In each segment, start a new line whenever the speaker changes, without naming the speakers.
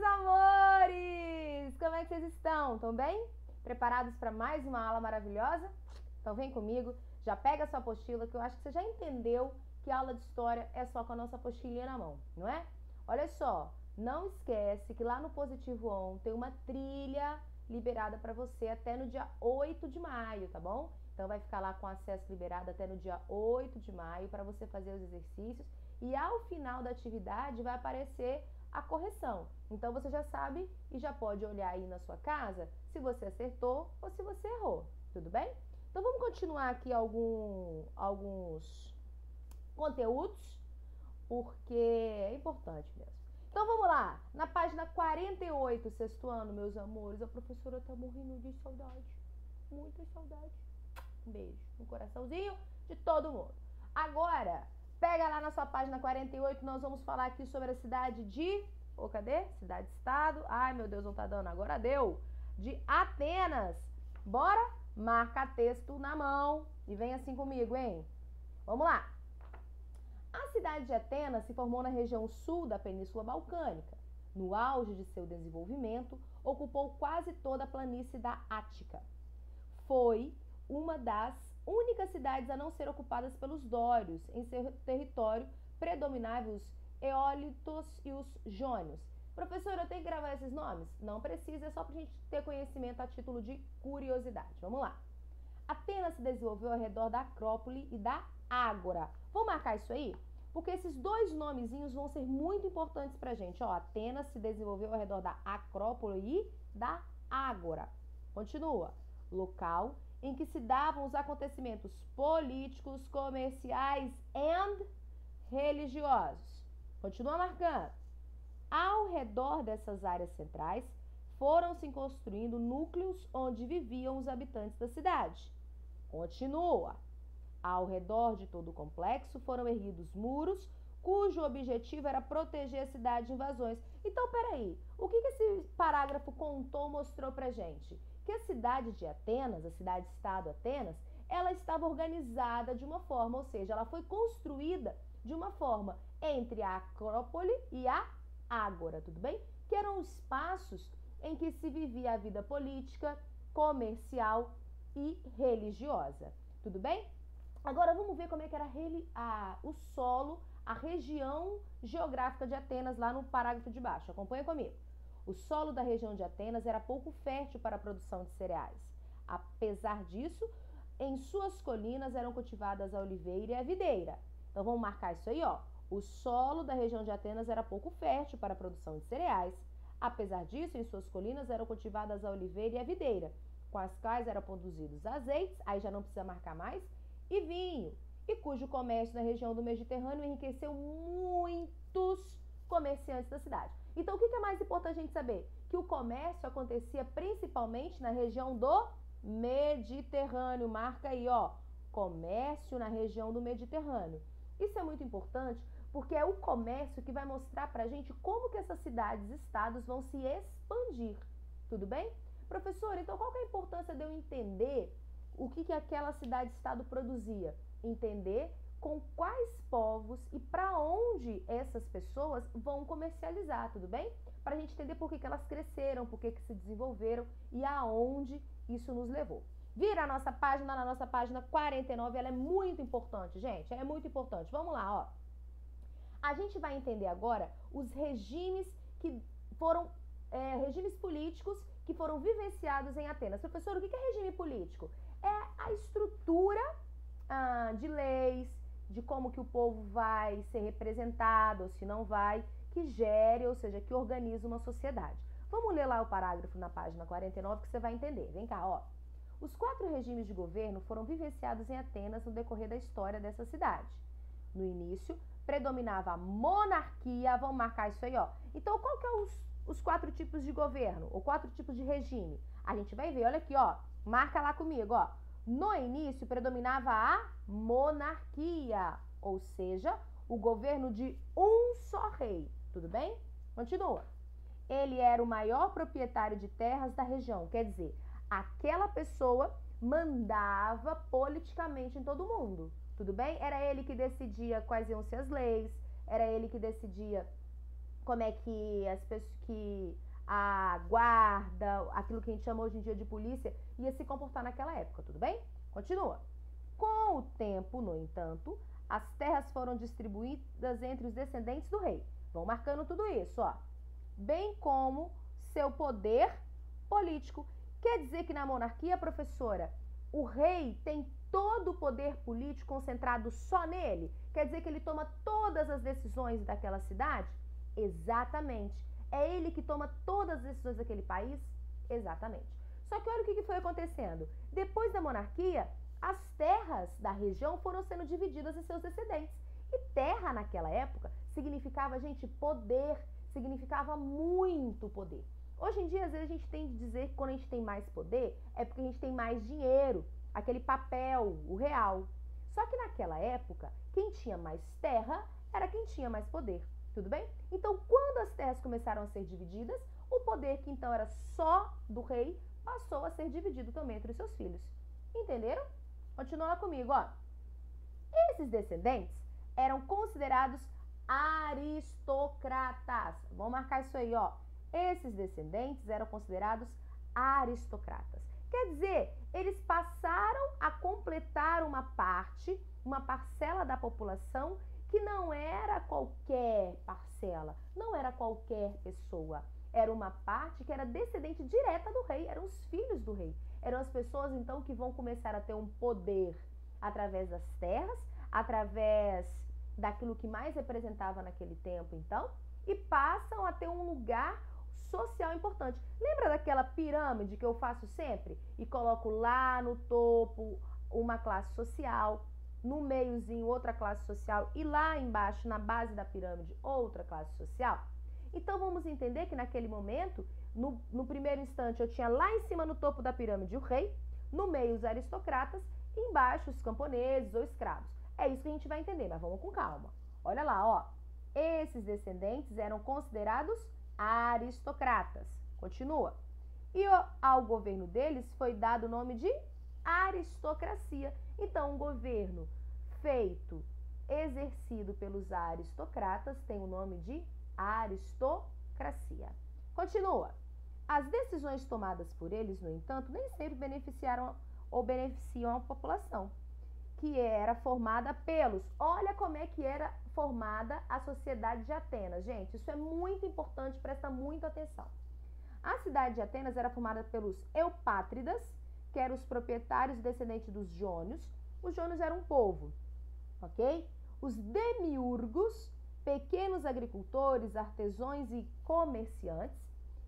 meus amores! Como é que vocês estão? Estão bem? Preparados para mais uma aula maravilhosa? Então vem comigo, já pega a sua apostila, que eu acho que você já entendeu que a aula de história é só com a nossa apostilinha na mão, não é? Olha só, não esquece que lá no Positivo On tem uma trilha liberada para você até no dia 8 de maio, tá bom? Então vai ficar lá com acesso liberado até no dia 8 de maio para você fazer os exercícios e ao final da atividade vai aparecer a correção. Então você já sabe e já pode olhar aí na sua casa se você acertou ou se você errou, tudo bem? Então vamos continuar aqui alguns conteúdos, porque é importante mesmo. Então vamos lá, na página 48, sexto ano, meus amores, a professora tá morrendo de saudade, muita saudade. Um beijo no coraçãozinho de todo mundo. Agora, pega lá na sua página 48, nós vamos falar aqui sobre a cidade de... cadê? Cidade-estado. Ai, meu Deus, não tá dando. Agora deu. De Atenas. Bora? Marca texto na mão e vem assim comigo, hein? Vamos lá. A cidade de Atenas se formou na região sul da Península Balcânica. No auge de seu desenvolvimento, ocupou quase toda a planície da Ática. Foi uma das únicas cidades a não ser ocupadas pelos dórios. Em seu território predominavam os eólitos e os jônios. Professora, eu tenho que gravar esses nomes? Não precisa, é só para a gente ter conhecimento a título de curiosidade. Vamos lá. Atenas se desenvolveu ao redor da Acrópole e da Ágora. Vamos marcar isso aí? Porque esses dois nomezinhos vão ser muito importantes para a gente. Ó, Atenas se desenvolveu ao redor da Acrópole e da Ágora. Continua. Local em que se davam os acontecimentos políticos, comerciais e religiosos. Continua marcando. Ao redor dessas áreas centrais, foram se construindo núcleos onde viviam os habitantes da cidade. Continua. Ao redor de todo o complexo foram erguidos muros, cujo objetivo era proteger a cidade de invasões. Então, peraí, o que esse parágrafo contou, mostrou pra gente? Que a cidade de Atenas, a cidade-estado Atenas, ela estava organizada de uma forma, ou seja, ela foi construída de uma forma entre a Acrópole e a Ágora, tudo bem? Que eram espaços em que se vivia a vida política, comercial e religiosa, tudo bem? Agora vamos ver como é que era o solo, a região geográfica de Atenas lá no parágrafo de baixo. Acompanha comigo. O solo da região de Atenas era pouco fértil para a produção de cereais. Apesar disso, em suas colinas eram cultivadas a oliveira e a videira. Então vamos marcar isso aí, ó. O solo da região de Atenas era pouco fértil para a produção de cereais. Apesar disso, em suas colinas eram cultivadas a oliveira e a videira, com as quais eram produzidos azeites, aí já não precisa marcar mais, e vinho, e cujo comércio na região do Mediterrâneo enriqueceu muitos comerciantes da cidade. Então, o que é mais importante a gente saber? Que o comércio acontecia principalmente na região do Mediterrâneo. Marca aí, ó, comércio na região do Mediterrâneo. Isso é muito importante porque é o comércio que vai mostrar pra gente como que essas cidades e estados vão se expandir. Tudo bem? Professor, então qual que é a importância de eu entender o que aquela cidade-estado produzia? Entender com quais povos e para onde essas pessoas vão comercializar, tudo bem? Para a gente entender por que elas cresceram, por que se desenvolveram e aonde isso nos levou. Vira a nossa página, na nossa página 49, ela é muito importante, gente, é muito importante. Vamos lá, ó. A gente vai entender agora os regimes que foram, regimes políticos que foram vivenciados em Atenas. Professor, o que é regime político? É a estrutura de leis, de como que o povo vai ser representado ou se não vai, que gere, ou seja, que organiza uma sociedade. Vamos ler lá o parágrafo na página 49 que você vai entender. Vem cá, ó. Os 4 regimes de governo foram vivenciados em Atenas no decorrer da história dessa cidade. No início, predominava a monarquia, vamos marcar isso aí, ó. Então, qual que é os 4 tipos de governo, ou 4 tipos de regime? A gente vai ver, olha aqui, ó. Marca lá comigo, ó. No início, predominava a monarquia, ou seja, o governo de um só rei. Tudo bem? Continua. Ele era o maior proprietário de terras da região, quer dizer, aquela pessoa mandava politicamente em todo mundo. Tudo bem? Era ele que decidia quais iam ser as leis, era ele que decidia como é que as pessoas que a guarda, aquilo que a gente chama hoje em dia de polícia, ia se comportar naquela época, tudo bem? Continua. Com o tempo, no entanto, as terras foram distribuídas entre os descendentes do rei. Vão marcando tudo isso, ó. Bem como seu poder político. Quer dizer que na monarquia, professora, o rei tem todo o poder político concentrado só nele? Quer dizer que ele toma todas as decisões daquela cidade? Exatamente. É ele que toma todas as decisões daquele país? Exatamente. Só que olha o que foi acontecendo. Depois da monarquia, as terras da região foram sendo divididas em seus descendentes. E terra naquela época significava, gente, poder, significava muito poder. Hoje em dia, às vezes, a gente tem de dizer que quando a gente tem mais poder, é porque a gente tem mais dinheiro, aquele papel, o real. Só que naquela época, quem tinha mais terra era quem tinha mais poder. Tudo bem? Então, quando as terras começaram a ser divididas, o poder que então era só do rei passou a ser dividido também entre os seus filhos. Entenderam? Continua lá comigo, ó. Esses descendentes eram considerados aristocratas. Vamos marcar isso aí, ó. Esses descendentes eram considerados aristocratas. Quer dizer, eles passaram a completar uma parte, uma parcela da população que não era qualquer parcela, não era qualquer pessoa. Era uma parte que era descendente direta do rei, eram os filhos do rei. Eram as pessoas, então, que vão começar a ter um poder através das terras, através daquilo que mais representava naquele tempo, então, e passam a ter um lugar social importante. Lembra daquela pirâmide que eu faço sempre? E coloco lá no topo uma classe social, no meiozinho outra classe social e lá embaixo, na base da pirâmide, outra classe social? Então, vamos entender que naquele momento, no primeiro instante, eu tinha lá em cima no topo da pirâmide o rei, no meio os aristocratas e embaixo os camponeses ou escravos. É isso que a gente vai entender, mas vamos com calma. Olha lá, ó. Esses descendentes eram considerados aristocratas. Continua. E ao governo deles foi dado o nome de aristocracia. Então, um governo feito, exercido pelos aristocratas tem o nome de aristocracia. Continua. As decisões tomadas por eles, no entanto, nem sempre beneficiaram ou beneficiam a população, que era formada pelos... Olha como é que era formada a sociedade de Atenas, gente. Isso é muito importante, presta muita atenção. A cidade de Atenas era formada pelos eupátridas, que eram os proprietários e descendentes dos jônios. Os jônios eram um povo, ok? Os demiurgos, pequenos agricultores, artesãos e comerciantes.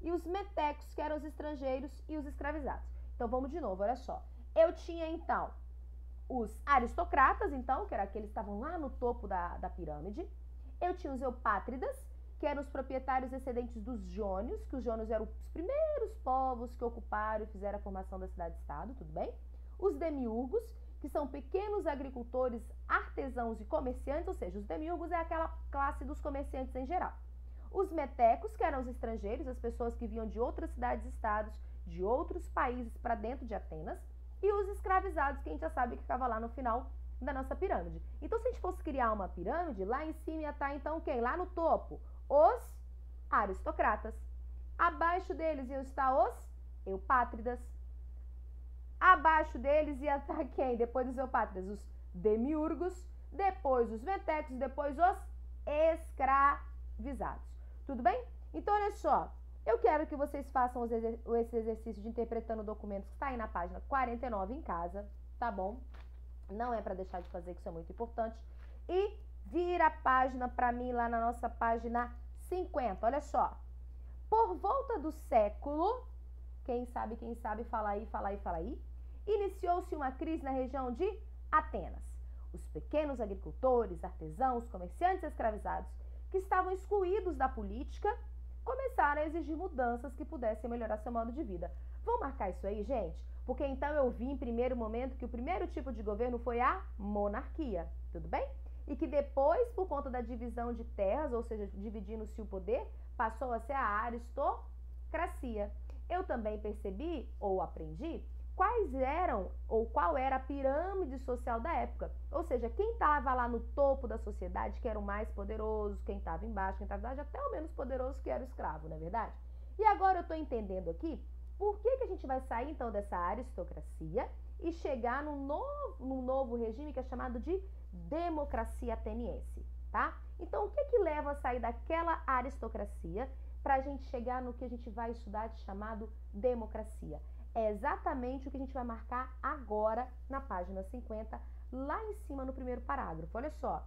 E os metecos, que eram os estrangeiros e os escravizados. Então, vamos de novo, olha só. Eu tinha, então, os aristocratas, então, que eram aqueles que estavam lá no topo da pirâmide. Eu tinha os eupátridas, que eram os proprietários descendentes dos jônios, que os jônios eram os primeiros povos que ocuparam e fizeram a formação da cidade-estado, tudo bem? Os demiurgos, que são pequenos agricultores, artesãos e comerciantes, ou seja, os demiurgos é aquela classe dos comerciantes em geral. Os metecos, que eram os estrangeiros, as pessoas que vinham de outras cidades-estados, de outros países para dentro de Atenas, e os escravizados, que a gente já sabe que ficava lá no final da nossa pirâmide. Então, se a gente fosse criar uma pirâmide, lá em cima ia estar, então, quem? Lá no topo, os aristocratas. Abaixo deles iam estar os eupátridas. Abaixo deles ia estar quem? Depois dos eupátridas, os demiurgos, depois os metecos, depois os escravizados. Tudo bem? Então, olha só. Eu quero que vocês façam esse exercício de interpretando documentos que está aí na página 49 em casa, tá bom? Não é para deixar de fazer, que isso é muito importante. E vira a página para mim lá na nossa página 50. Olha só. Por volta do século, quem sabe, fala aí, iniciou-se uma crise na região de Atenas. Os pequenos agricultores, artesãos, comerciantes escravizados, que estavam excluídos da política, começaram a exigir mudanças que pudessem melhorar seu modo de vida. Vamos marcar isso aí, gente? Porque então eu vi em primeiro momento que o primeiro tipo de governo foi a monarquia, tudo bem? E que depois, por conta da divisão de terras, ou seja, dividindo-se o poder, passou a ser a aristocracia. Eu também percebi, ou aprendi, quais eram ou qual era a pirâmide social da época. Ou seja, quem estava lá no topo da sociedade, que era o mais poderoso, quem estava embaixo, quem estava embaixo, até o menos poderoso, que era o escravo, não é verdade? E agora eu estou entendendo aqui por que a gente vai sair então dessa aristocracia e chegar num novo regime que é chamado de democracia ateniense, tá? Então, o que leva a sair daquela aristocracia para a gente chegar no que a gente vai estudar de chamado democracia? É exatamente o que a gente vai marcar agora na página 50, lá em cima no primeiro parágrafo. Olha só,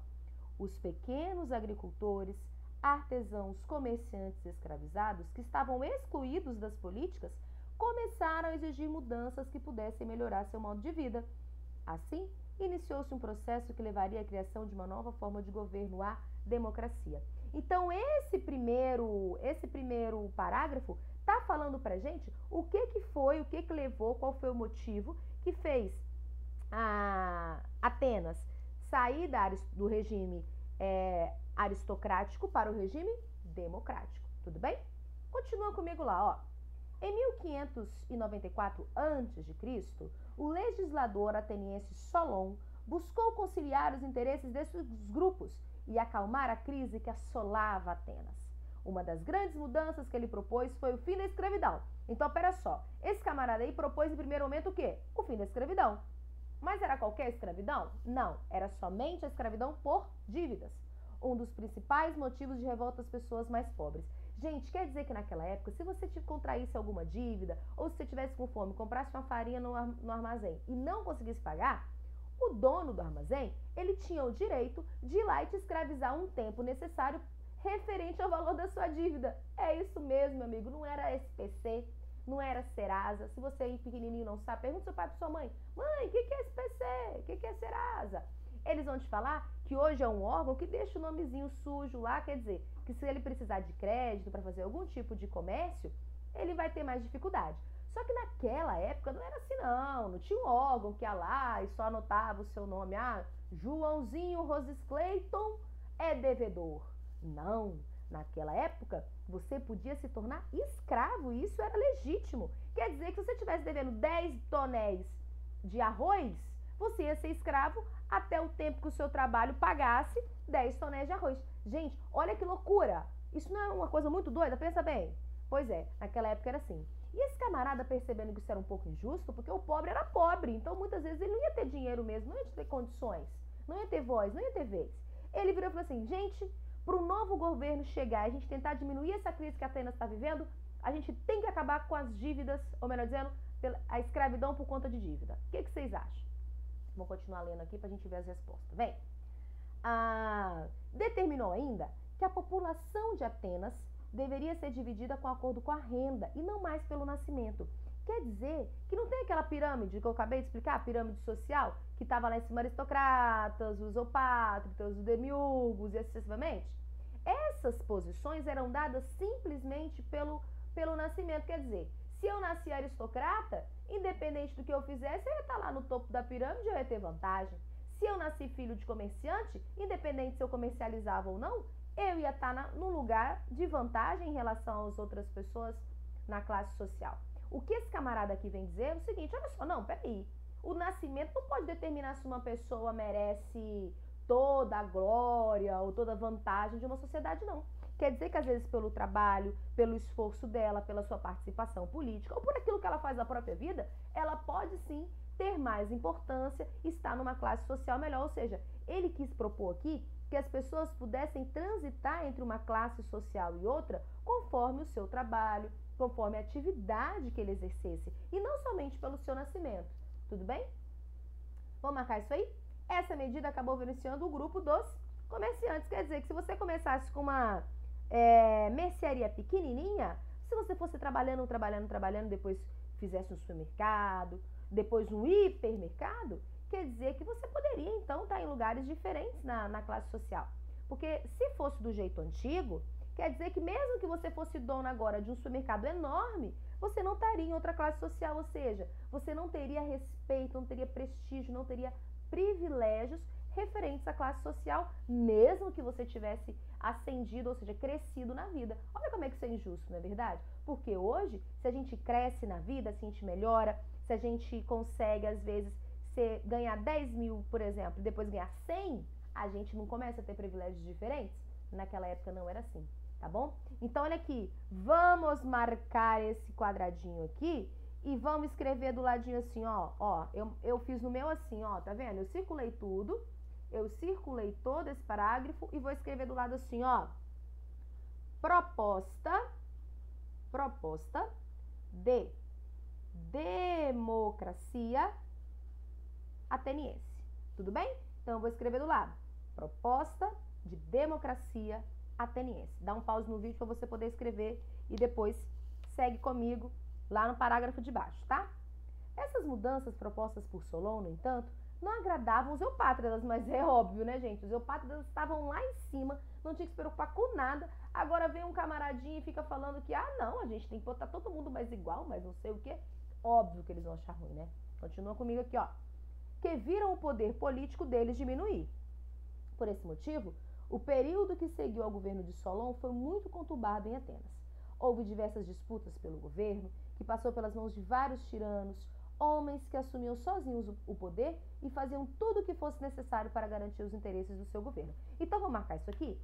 os pequenos agricultores, artesãos, comerciantes e escravizados que estavam excluídos das políticas começaram a exigir mudanças que pudessem melhorar seu modo de vida. Assim, iniciou-se um processo que levaria à criação de uma nova forma de governo, a democracia. Então, esse primeiro parágrafo está falando para a gente o que foi, o que levou, qual foi o motivo que fez a Atenas sair do regime aristocrático para o regime democrático. Tudo bem? Continua comigo lá, ó. Em 1594 a.C., o legislador ateniense Solon buscou conciliar os interesses desses grupos e acalmar a crise que assolava Atenas. Uma das grandes mudanças que ele propôs foi o fim da escravidão. Então, pera só, esse camarada aí propôs em primeiro momento o quê? O fim da escravidão. Mas era qualquer escravidão? Não, era somente a escravidão por dívidas. Um dos principais motivos de revolta das pessoas mais pobres. Gente, quer dizer que naquela época, se você contraísse alguma dívida, ou se você tivesse com fome, comprasse uma farinha no armazém e não conseguisse pagar, o dono do armazém, ele tinha o direito de ir lá e te escravizar um tempo necessário referente ao valor da sua dívida. É isso mesmo, meu amigo, não era SPC, não era Serasa. Se você aí pequenininho não sabe, pergunta ao seu pai e sua mãe: mãe, o que é SPC? O que é Serasa? Eles vão te falar que hoje é um órgão que deixa o nomezinho sujo lá, quer dizer, que se ele precisar de crédito para fazer algum tipo de comércio, ele vai ter mais dificuldade. Só que naquela época não era assim não tinha um órgão que ia lá e só anotava o seu nome, Joãozinho Roses Clayton é devedor. Não, naquela época você podia se tornar escravo e isso era legítimo. Quer dizer que se você estivesse devendo 10 tonéis de arroz, você ia ser escravo até o tempo que o seu trabalho pagasse 10 tonéis de arroz. Gente, olha que loucura! Isso não é uma coisa muito doida? Pensa bem. Pois é, naquela época era assim. E esse camarada, percebendo que isso era um pouco injusto, porque o pobre era pobre, então muitas vezes ele não ia ter dinheiro mesmo, não ia ter condições, não ia ter voz, não ia ter vez. Ele virou e falou assim: gente, para o novo governo chegar e a gente tentar diminuir essa crise que a Atenas está vivendo, a gente tem que acabar com as dívidas, ou melhor dizendo, a escravidão por conta de dívida. O que vocês acham? Vou continuar lendo aqui para a gente ver as respostas. Vem. Determinou ainda que a população de Atenas deveria ser dividida com acordo com a renda e não mais pelo nascimento. Quer dizer que não tem aquela pirâmide que eu acabei de explicar, a pirâmide social, que estava lá em cima aristocratas, os opátritas, os demiurgos e assim sucessivamente? Essas posições eram dadas simplesmente pelo nascimento. Quer dizer, se eu nasci aristocrata, independente do que eu fizesse, eu ia estar lá no topo da pirâmide, eu ia ter vantagem. Se eu nasci filho de comerciante, independente se eu comercializava ou não, eu ia estar num lugar de vantagem em relação às outras pessoas na classe social. O que esse camarada aqui vem dizer é o seguinte: olha só, não, peraí, o nascimento não pode determinar se uma pessoa merece toda a glória ou toda a vantagem de uma sociedade, não. Quer dizer que às vezes pelo trabalho, pelo esforço dela, pela sua participação política ou por aquilo que ela faz na própria vida, ela pode sim ter mais importância, estar numa classe social melhor. Ou seja, ele quis propor aqui que as pessoas pudessem transitar entre uma classe social e outra conforme o seu trabalho, conforme a atividade que ele exercesse e não somente pelo seu nascimento. Tudo bem? Vamos marcar isso aí? Essa medida acabou beneficiando o grupo dos comerciantes. Quer dizer que se você começasse com uma mercearia pequenininha, se você fosse trabalhando, depois fizesse um supermercado, depois um hipermercado, quer dizer que você poderia então estar em lugares diferentes na classe social. Porque se fosse do jeito antigo, quer dizer que mesmo que você fosse dono agora de um supermercado enorme, você não estaria em outra classe social, ou seja, você não teria respeito, não teria prestígio, não teria privilégios referentes à classe social, mesmo que você tivesse ascendido, ou seja, crescido na vida. Olha como é que isso é injusto, não é verdade? Porque hoje, se a gente cresce na vida, se a gente melhora, se a gente consegue, às vezes, ganhar 10 mil, por exemplo, e depois ganhar 100, a gente não começa a ter privilégios diferentes? Naquela época não era assim, tá bom? Então, olha aqui, vamos marcar esse quadradinho aqui e vamos escrever do ladinho assim, ó, eu fiz no meu assim, ó, tá vendo? Eu circulei tudo, eu circulei todo esse parágrafo e vou escrever do lado assim, ó, proposta de democracia ateniense, tudo bem? Então, eu vou escrever do lado, proposta de democracia ateniense. Dá um pause no vídeo para você poder escrever e depois segue comigo lá no parágrafo de baixo, tá? Essas mudanças propostas por Solon, no entanto, não agradavam os eupátridas, mas é óbvio, né, gente? Os eupátridas estavam lá em cima, não tinha que se preocupar com nada. Agora vem um camaradinho e fica falando que, não, a gente tem que botar todo mundo mais igual, mas não sei o quê. Óbvio que eles vão achar ruim, né? Continua comigo aqui, ó. Que viram o poder político deles diminuir. Por esse motivo, o período que seguiu ao governo de Solon foi muito conturbado em Atenas. Houve diversas disputas pelo governo, que passou pelas mãos de vários tiranos, homens que assumiam sozinhos o poder e faziam tudo o que fosse necessário para garantir os interesses do seu governo. Então, vou marcar isso aqui.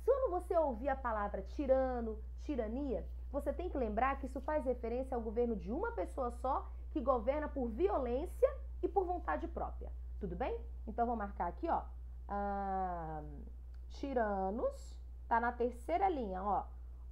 Quando você ouvir a palavra tirano, tirania, você tem que lembrar que isso faz referência ao governo de uma pessoa só, que governa por violência e por vontade própria. Tudo bem? Então, vou marcar aqui, ó. Tiranos, tá na terceira linha, ó.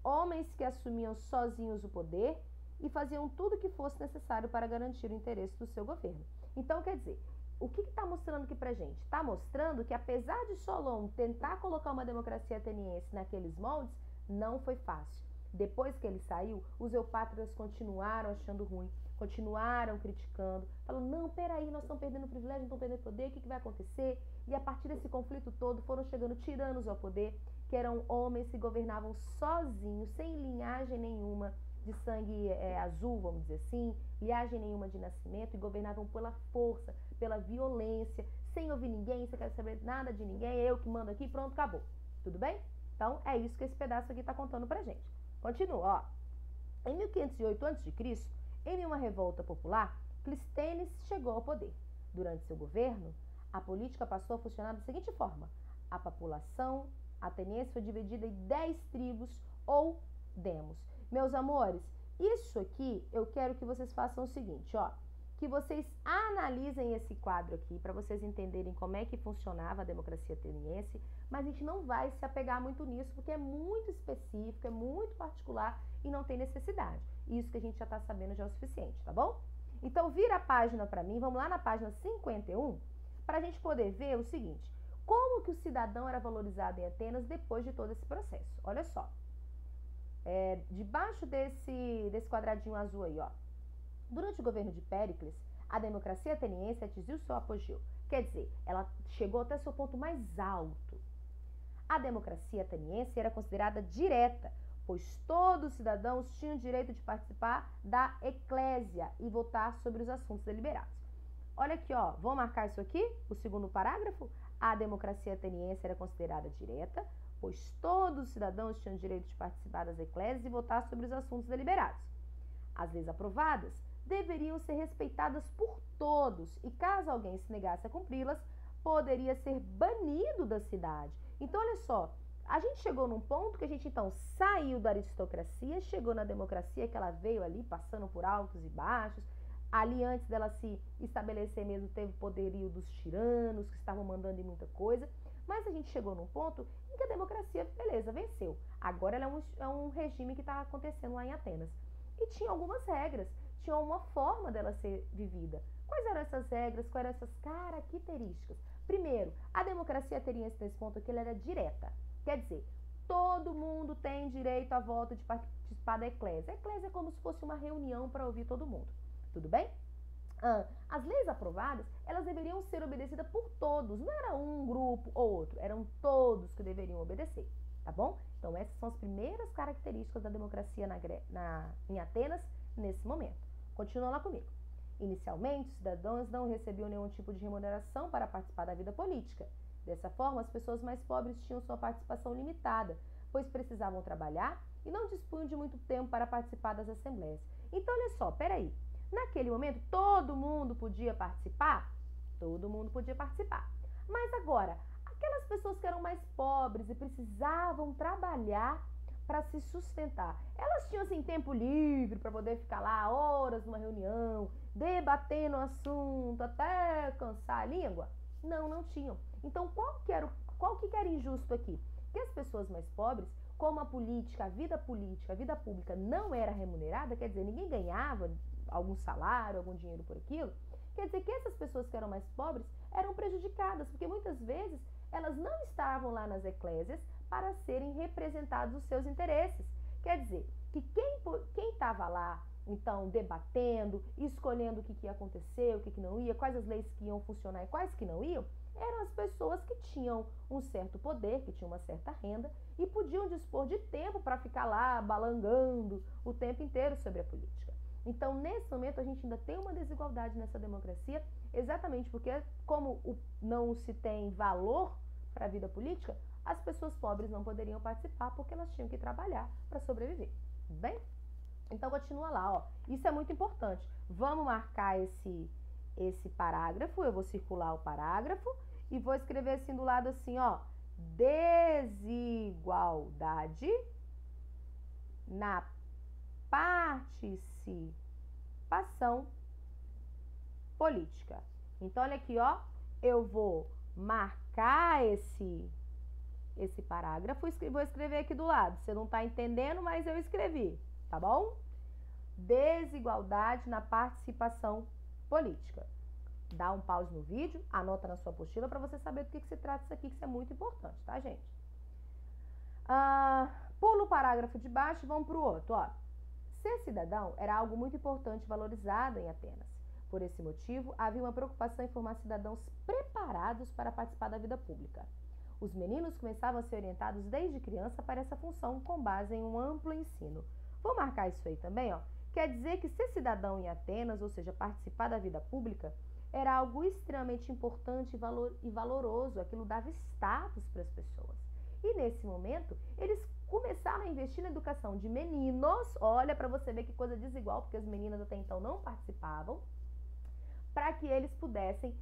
Homens que assumiam sozinhos o poder e faziam tudo o que fosse necessário para garantir o interesse do seu governo. Então, quer dizer, o que está mostrando aqui pra gente? Está mostrando que, apesar de Solon tentar colocar uma democracia ateniense naqueles moldes, não foi fácil. Depois que ele saiu, os eupátridas continuaram achando ruim, continuaram criticando, falando, não, peraí, nós estamos perdendo privilégio, não estamos perdendo poder, o que vai acontecer? E a partir desse conflito todo, foram chegando tiranos ao poder, que eram homens que governavam sozinhos, sem linhagem nenhuma de sangue azul, vamos dizer assim, linhagem nenhuma de nascimento, e governavam pela força, pela violência, sem ouvir ninguém, você quer saber nada de ninguém, eu que mando aqui, pronto, acabou. Tudo bem? Então, é isso que esse pedaço aqui está contando pra gente. Continua, ó. Em 1508 a.C., em uma revolta popular, Clístenes chegou ao poder. Durante seu governo, a política passou a funcionar da seguinte forma. A população ateniense foi dividida em 10 tribos ou demos. Meus amores, isso aqui eu quero que vocês façam o seguinte, ó. Que vocês analisem esse quadro aqui para vocês entenderem como é que funcionava a democracia ateniense, mas a gente não vai se apegar muito nisso porque é muito específico, é muito particular e não tem necessidade. Isso que a gente já está sabendo já é o suficiente, tá bom? Então, vira a página para mim, vamos lá na página 51, para a gente poder ver o seguinte, como que o cidadão era valorizado em Atenas depois de todo esse processo. Olha só, debaixo desse quadradinho azul aí, ó. Durante o governo de Péricles, a democracia ateniense atingiu seu apogeu. Quer dizer, ela chegou até seu ponto mais alto. A democracia ateniense era considerada direta, pois todos os cidadãos tinham direito de participar da eclésia e votar sobre os assuntos deliberados. Olha aqui, ó, vou marcar isso aqui, o segundo parágrafo. A democracia ateniense era considerada direta, pois todos os cidadãos tinham direito de participar das eclésias e votar sobre os assuntos deliberados. As leis aprovadas deveriam ser respeitadas por todos e, caso alguém se negasse a cumpri-las, poderia ser banido da cidade. Então, olha só, a gente chegou num ponto que a gente, então, saiu da aristocracia, chegou na democracia, que ela veio ali passando por altos e baixos. Ali, antes dela se estabelecer mesmo, teve o poderio dos tiranos, que estavam mandando em muita coisa. Mas a gente chegou num ponto em que a democracia, beleza, venceu. Agora ela é um regime que está acontecendo lá em Atenas. E tinha algumas regras, tinha uma forma dela ser vivida. Quais eram essas regras, quais eram essas características? Primeiro, a democracia ateniense nesse ponto aqui, ela era direta. Quer dizer, todo mundo tem direito a voto de participar da eclésia. A eclésia é como se fosse uma reunião para ouvir todo mundo. Tudo bem? As leis aprovadas, elas deveriam ser obedecidas por todos. Não era um grupo ou outro, eram todos que deveriam obedecer. Tá bom? Então, essas são as primeiras características da democracia em Atenas nesse momento. Continua lá comigo. Inicialmente, os cidadãos não recebiam nenhum tipo de remuneração para participar da vida política. Dessa forma, as pessoas mais pobres tinham sua participação limitada, pois precisavam trabalhar e não dispunham de muito tempo para participar das assembleias. Então, olha só, peraí. Naquele momento, todo mundo podia participar? Todo mundo podia participar. Mas agora, aquelas pessoas que eram mais pobres e precisavam trabalhar para se sustentar, elas tinham assim tempo livre para poder ficar lá horas numa reunião, debatendo o assunto até cansar a língua? Não, não tinham. Então, qual que era injusto aqui? Que as pessoas mais pobres, como a vida pública não era remunerada, quer dizer, ninguém ganhava algum salário, algum dinheiro por aquilo, quer dizer que essas pessoas que eram mais pobres eram prejudicadas, porque muitas vezes elas não estavam lá nas eclésias para serem representados os seus interesses. Quer dizer, que quem estava lá, então, debatendo, escolhendo o que ia acontecer, o que não ia, quais as leis que iam funcionar e quais que não iam, eram as pessoas que tinham um certo poder, que tinham uma certa renda e podiam dispor de tempo para ficar lá balangando o tempo inteiro sobre a política. Então, nesse momento, a gente ainda tem uma desigualdade nessa democracia, exatamente porque, como não se tem valor para a vida política, as pessoas pobres não poderiam participar porque elas tinham que trabalhar para sobreviver. Tudo bem? Então, continua lá, ó. Isso é muito importante. Vamos marcar esse parágrafo, eu vou circular o parágrafo e vou escrever assim do lado assim, ó. Desigualdade na participação política. Então, olha aqui, ó. Eu vou marcar esse parágrafo e vou escrever aqui do lado. Você não está entendendo, mas eu escrevi, tá bom? Desigualdade na participação política. Dá um pause no vídeo, anota na sua apostila para você saber do que se trata isso aqui, que isso é muito importante, tá, gente? Pula o parágrafo de baixo e vamos para o outro, ó. Ser cidadão era algo muito importante e valorizado em Atenas. Por esse motivo, havia uma preocupação em formar cidadãos preparados para participar da vida pública. Os meninos começavam a ser orientados desde criança para essa função com base em um amplo ensino. Vou marcar isso aí também, ó. Quer dizer que ser cidadão em Atenas, ou seja, participar da vida pública, era algo extremamente importante e valoroso, aquilo dava status para as pessoas. E nesse momento, eles começaram a investir na educação de meninos, olha para você ver que coisa desigual, porque as meninas até então não participavam, para que eles pudessem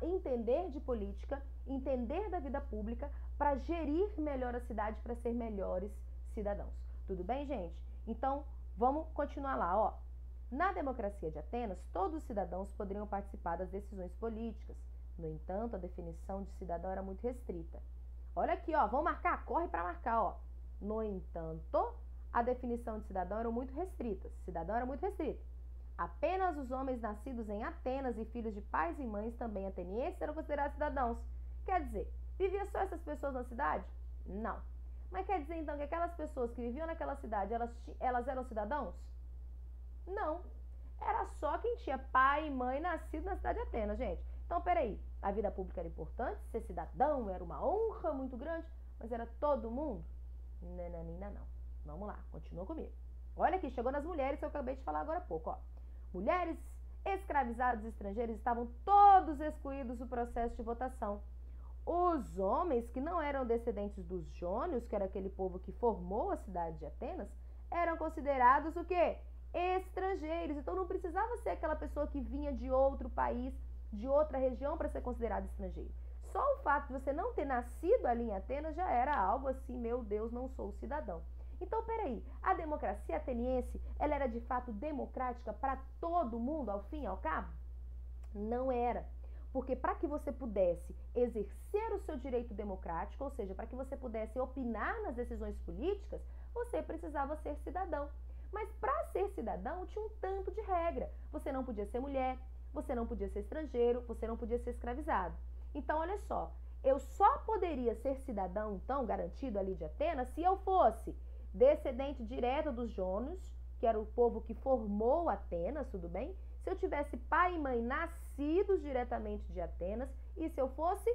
entender de política, entender da vida pública, para gerir melhor a cidade, para ser melhores cidadãos. Tudo bem, gente? Então, vamos continuar lá, ó. Na democracia de Atenas, todos os cidadãos poderiam participar das decisões políticas. No entanto, a definição de cidadão era muito restrita. Olha aqui, ó, vamos marcar? Corre para marcar, ó. No entanto, a definição de cidadão era muito restrita. Cidadão era muito restrito. Apenas os homens nascidos em Atenas e filhos de pais e mães também atenienses eram considerados cidadãos. Quer dizer, viviam só essas pessoas na cidade? Não. Mas quer dizer, então, que aquelas pessoas que viviam naquela cidade, elas eram cidadãos? Não. Era só quem tinha pai e mãe nascido na cidade de Atenas, gente. Então, peraí. A vida pública era importante, ser cidadão era uma honra muito grande, mas era todo mundo? Não. Vamos lá, continua comigo. Olha aqui, chegou nas mulheres que eu acabei de falar agora há pouco, ó. Mulheres, escravizados estrangeiros estavam todos excluídos do processo de votação. Os homens, que não eram descendentes dos jônios, que era aquele povo que formou a cidade de Atenas, eram considerados o quê? Estrangeiros. Então não precisava ser aquela pessoa que vinha de outro país, de outra região para ser considerado estrangeiro. Só o fato de você não ter nascido ali em Atenas já era algo assim, meu Deus, não sou cidadão. Então, peraí, a democracia ateniense, ela era de fato democrática para todo mundo, ao fim e ao cabo? Não era. Porque para que você pudesse exercer o seu direito democrático, ou seja, para que você pudesse opinar nas decisões políticas, você precisava ser cidadão. Mas para ser cidadão tinha um tanto de regra. Você não podia ser mulher, você não podia ser estrangeiro, você não podia ser escravizado. Então, olha só, eu só poderia ser cidadão, então, garantido ali de Atenas, se eu fosse descendente direto dos jônios, que era o povo que formou Atenas, tudo bem? Se eu tivesse pai e mãe nascidos diretamente de Atenas e se eu fosse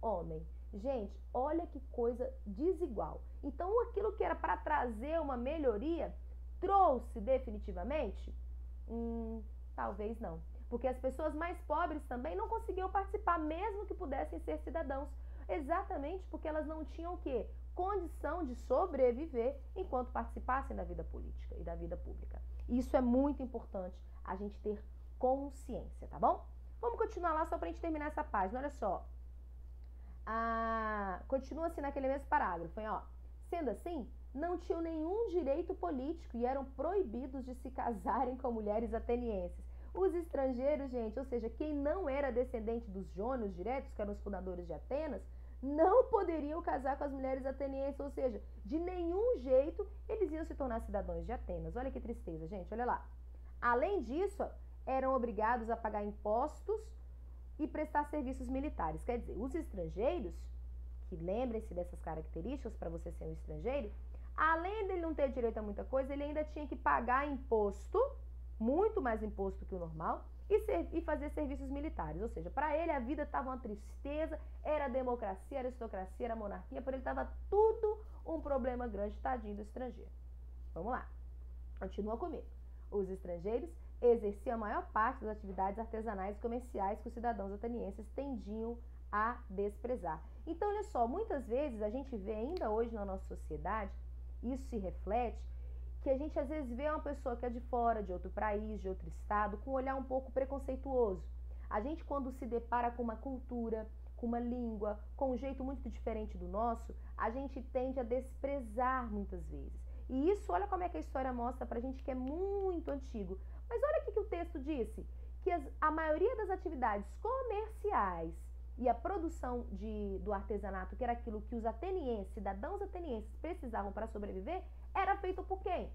homem. Gente, olha que coisa desigual. Então, aquilo que era para trazer uma melhoria, trouxe definitivamente? Talvez não. Porque as pessoas mais pobres também não conseguiam participar, mesmo que pudessem ser cidadãos. Exatamente porque elas não tinham o quê? condição de sobreviver enquanto participassem da vida política e da vida pública. Isso é muito importante a gente ter consciência, tá bom? Vamos continuar lá só pra gente terminar essa página, olha só. Continua assim naquele mesmo parágrafo, hein, ó. Sendo assim, não tinham nenhum direito político e eram proibidos de se casarem com mulheres atenienses. Os estrangeiros, gente, ou seja, quem não era descendente dos jônios diretos, que eram os fundadores de Atenas, não poderiam casar com as mulheres atenienses, ou seja, de nenhum jeito eles iam se tornar cidadãos de Atenas. Olha que tristeza, gente, olha lá. Além disso, eram obrigados a pagar impostos e prestar serviços militares. Quer dizer, os estrangeiros, que lembrem-se dessas características para você ser um estrangeiro, além dele não ter direito a muita coisa, ele ainda tinha que pagar imposto, muito mais imposto que o normal, e fazer serviços militares. Ou seja, para ele a vida estava uma tristeza, era democracia, aristocracia, era monarquia, para ele estava tudo um problema grande, tadinho do estrangeiro. Vamos lá, continua comigo. Os estrangeiros exerciam a maior parte das atividades artesanais e comerciais que os cidadãos atenienses tendiam a desprezar. Então, olha só, muitas vezes a gente vê ainda hoje na nossa sociedade, isso se reflete, que a gente às vezes vê uma pessoa que é de fora, de outro país, de outro estado, com um olhar um pouco preconceituoso. A gente, quando se depara com uma cultura, com uma língua, com um jeito muito diferente do nosso, a gente tende a desprezar muitas vezes. E isso, olha como é que a história mostra pra gente que é muito antigo. Mas olha o que o texto disse, que a maioria das atividades comerciais e a produção do artesanato, que era aquilo que os atenienses, cidadãos atenienses, precisavam para sobreviver, era feito por quem?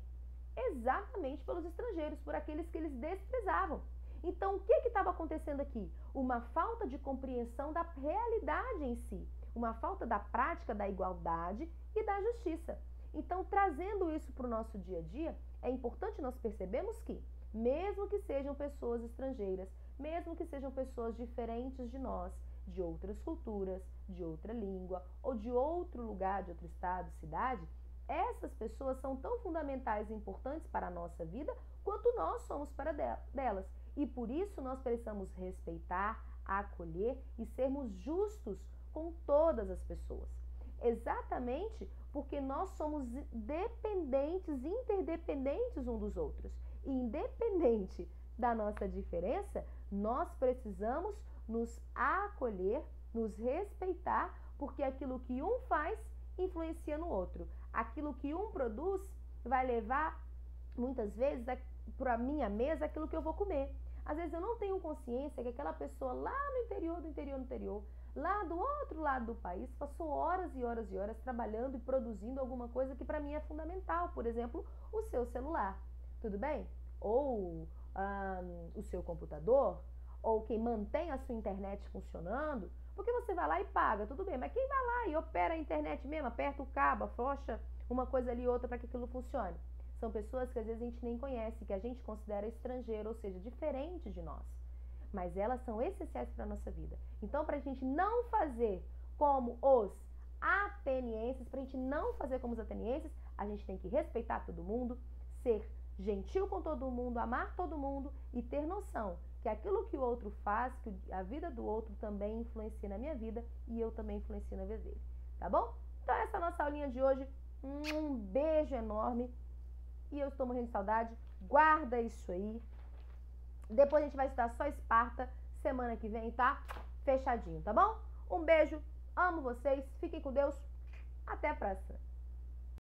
Exatamente pelos estrangeiros, por aqueles que eles desprezavam. Então, o que estava acontecendo aqui? Uma falta de compreensão da realidade em si, uma falta da prática da igualdade e da justiça. Então, trazendo isso para o nosso dia a dia, é importante nós percebermos que, mesmo que sejam pessoas estrangeiras, mesmo que sejam pessoas diferentes de nós, de outras culturas, de outra língua ou de outro lugar, de outro estado, cidade, essas pessoas são tão fundamentais e importantes para a nossa vida quanto nós somos para delas. E por isso nós precisamos respeitar, acolher e sermos justos com todas as pessoas. Exatamente porque nós somos dependentes, interdependentes uns dos outros. E independente da nossa diferença, nós precisamos nos acolher, nos respeitar, porque aquilo que um faz influencia no outro. Aquilo que um produz vai levar, muitas vezes, para a minha mesa aquilo que eu vou comer. Às vezes eu não tenho consciência que aquela pessoa lá no interior, lá do outro lado do país, passou horas e horas e horas trabalhando e produzindo alguma coisa que para mim é fundamental. Por exemplo, o seu celular, tudo bem? Ou o seu computador, ou quem mantém a sua internet funcionando, porque você vai lá e paga, tudo bem, mas quem vai lá e opera a internet mesmo, aperta o cabo, afrouxa uma coisa ali e outra para que aquilo funcione? São pessoas que às vezes a gente nem conhece, que a gente considera estrangeiro, ou seja, diferente de nós. Mas elas são essenciais para a nossa vida. Então, para a gente não fazer como os atenienses, para a gente não fazer como os atenienses, a gente tem que respeitar todo mundo, ser gentil com todo mundo, amar todo mundo e ter noção que aquilo que o outro faz, que a vida do outro também influencia na minha vida e eu também influencio na vida dele. Tá bom? Então essa é a nossa aulinha de hoje. Um beijo enorme e eu estou morrendo de saudade. Guarda isso aí. Depois a gente vai estudar só Esparta semana que vem, tá? Fechadinho, tá bom? Um beijo, amo vocês, fiquem com Deus. Até a próxima.